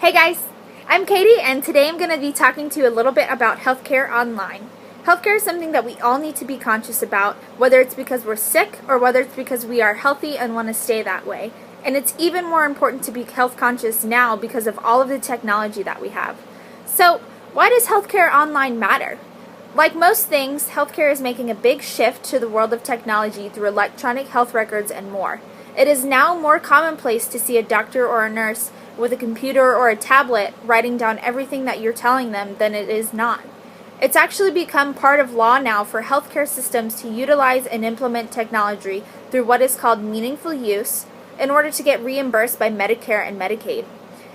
Hey guys, I'm Katie, and today I'm going to be talking to you a little bit about healthcare online. Healthcare is something that we all need to be conscious about, whether it's because we're sick or whether it's because we are healthy and want to stay that way. And it's even more important to be health conscious now because of all of the technology that we have. So, why does healthcare online matter? Like most things, healthcare is making a big shift to the world of technology through electronic health records and more. It is now more commonplace to see a doctor or a nurse with a computer or a tablet writing down everything that you're telling them than it is not. It's actually become part of law now for healthcare systems to utilize and implement technology through what is called meaningful use in order to get reimbursed by Medicare and Medicaid.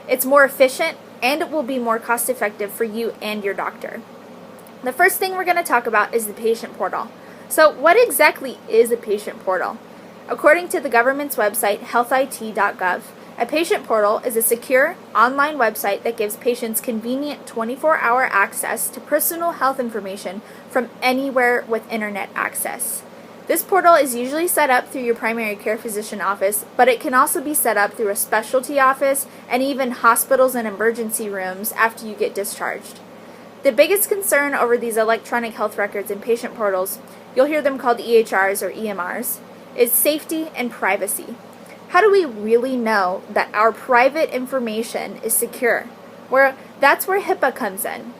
It's more efficient and it will be more cost effective for you and your doctor. The first thing we're going to talk about is the patient portal. So, what exactly is a patient portal? According to the government's website, healthit.gov, a patient portal is a secure online website that gives patients convenient 24-hour access to personal health information from anywhere with internet access. This portal is usually set up through your primary care physician office, but it can also be set up through a specialty office and even hospitals and emergency rooms after you get discharged. The biggest concern over these electronic health records and patient portals, you'll hear them called EHRs or EMRs, is safety and privacy. How do we really know that our private information is secure? That's where HIPAA comes in.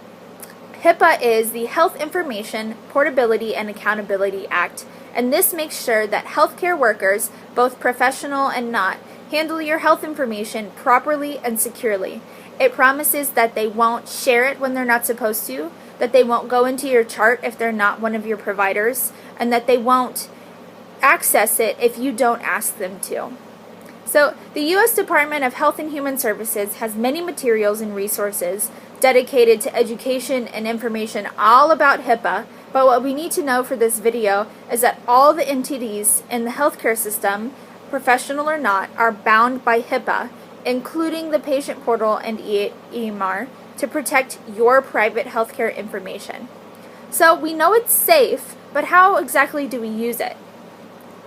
HIPAA is the Health Information Portability and Accountability Act, and this makes sure that healthcare workers, both professional and not, handle your health information properly and securely. It promises that they won't share it when they're not supposed to, that they won't go into your chart if they're not one of your providers, and that they won't access it if you don't ask them to. So, the U.S. Department of Health and Human Services has many materials and resources dedicated to education and information all about HIPAA, but what we need to know for this video is that all the entities in the healthcare system, professional or not, are bound by HIPAA, including the patient portal and EMR, to protect your private healthcare information. So, we know it's safe, but how exactly do we use it?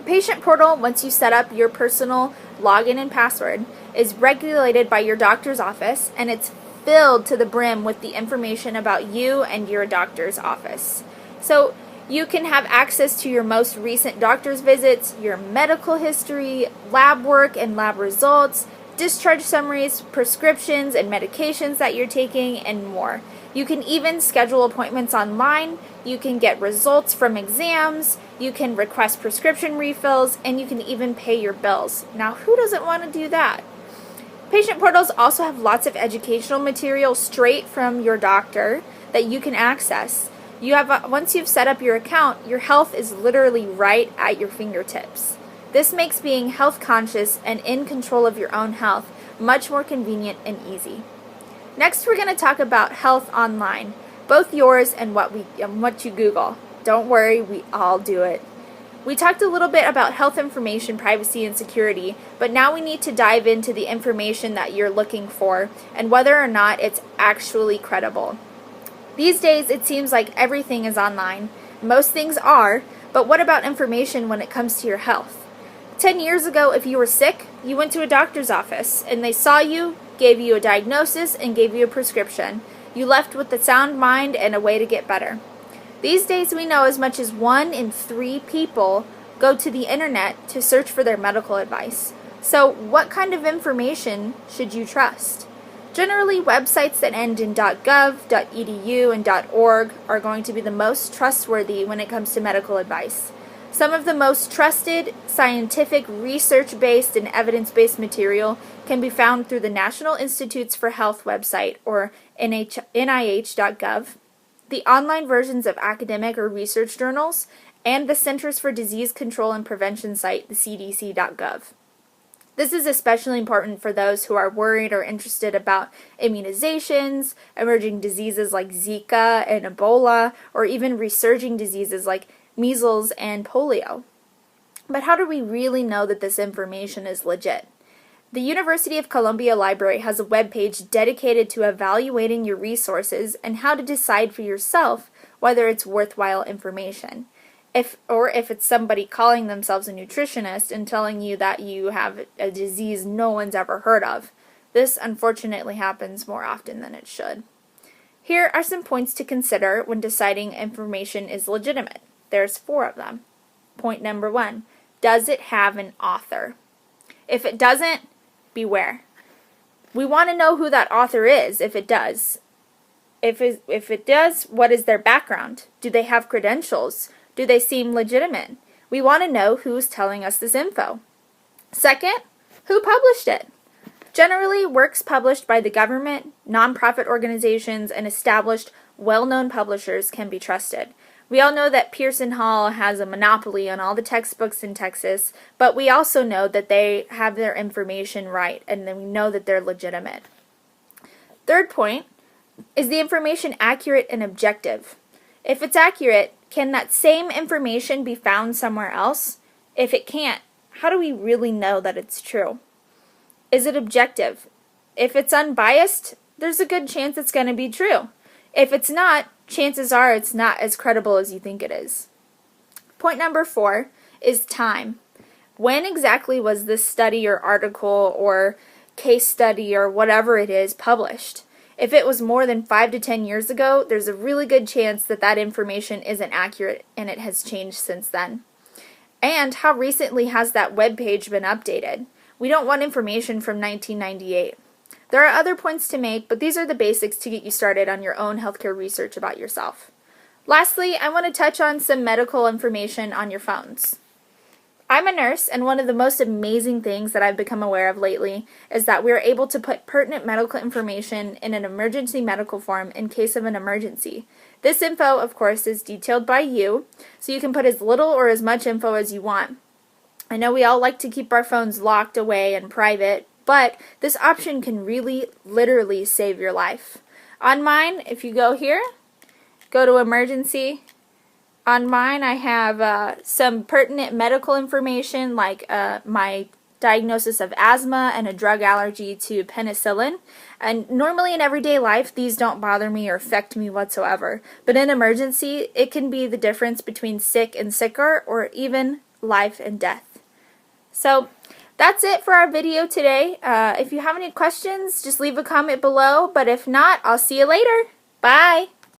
Patient portal, once you set up your personal login and password, is regulated by your doctor's office, and it's filled to the brim with the information about you and your doctor's office. So you can have access to your most recent doctor's visits, your medical history, lab work and lab results, discharge summaries, prescriptions and medications that you're taking, and more. You can even schedule appointments online, you can get results from exams, you can request prescription refills, and you can even pay your bills. Now, who doesn't want to do that? Patient portals also have lots of educational material straight from your doctor that you can access. Once you've set up your account, your health is literally right at your fingertips. This makes being health conscious and in control of your own health much more convenient and easy. Next, we're going to talk about health online, both yours and what you Google. Don't worry, we all do it. We talked a little bit about health information, privacy, and security, but now we need to dive into the information that you're looking for and whether or not it's actually credible. These days, it seems like everything is online. Most things are, but what about information when it comes to your health? 10 years ago, if you were sick, you went to a doctor's office and they saw you, gave you a diagnosis, and gave you a prescription. You left with a sound mind and a way to get better. These days, we know as much as 1 in 3 people go to the internet to search for their medical advice. So, what kind of information should you trust? Generally, websites that end in .gov, .edu, and .org are going to be the most trustworthy when it comes to medical advice. Some of the most trusted, scientific, research-based, and evidence-based material can be found through the National Institutes for Health website, or NIH.gov, the online versions of academic or research journals, and the Centers for Disease Control and Prevention site, the CDC.gov. This is especially important for those who are worried or interested about immunizations, emerging diseases like Zika and Ebola, or even resurging diseases like measles and polio. But how do we really know that this information is legit? The University of Columbia Library has a webpage dedicated to evaluating your resources and how to decide for yourself whether it's worthwhile information. If it's somebody calling themselves a nutritionist and telling you that you have a disease no one's ever heard of. This unfortunately happens more often than it should. Here are some points to consider when deciding information is legitimate. There's 4 of them. Point number 1, does it have an author? If it doesn't, beware. We want to know who that author is if it does. If it does, what is their background? Do they have credentials? Do they seem legitimate? We want to know who's telling us this info. Second, who published it? Generally, works published by the government, nonprofit organizations, and established, well-known publishers can be trusted. We all know that Pearson Hall has a monopoly on all the textbooks in Texas, but we also know that they have their information right, and then we know that they're legitimate. Third point, is the information accurate and objective? If it's accurate, can that same information be found somewhere else? If it can't, how do we really know that it's true? Is it objective? If it's unbiased, there's a good chance it's going to be true. If it's not, chances are it's not as credible as you think it is. Point number 4 is time. When exactly was this study or article or case study or whatever it is published? If it was more than 5 to 10 years ago, there's a really good chance that that information isn't accurate and it has changed since then. And how recently has that web page been updated? We don't want information from 1998. There are other points to make, but these are the basics to get you started on your own healthcare research about yourself. Lastly, I want to touch on some medical information on your phones. I'm a nurse, and one of the most amazing things that I've become aware of lately is that we are able to put pertinent medical information in an emergency medical form in case of an emergency. This info, of course, is detailed by you, so you can put as little or as much info as you want. I know we all like to keep our phones locked away and private, but this option can really, literally save your life. On mine, if you go here, go to emergency. On mine, I have some pertinent medical information like my diagnosis of asthma and a drug allergy to penicillin. And normally in everyday life, these don't bother me or affect me whatsoever. But in emergency, it can be the difference between sick and sicker or even life and death. So that's it for our video today. If you have any questions, just leave a comment below. But if not, I'll see you later. Bye!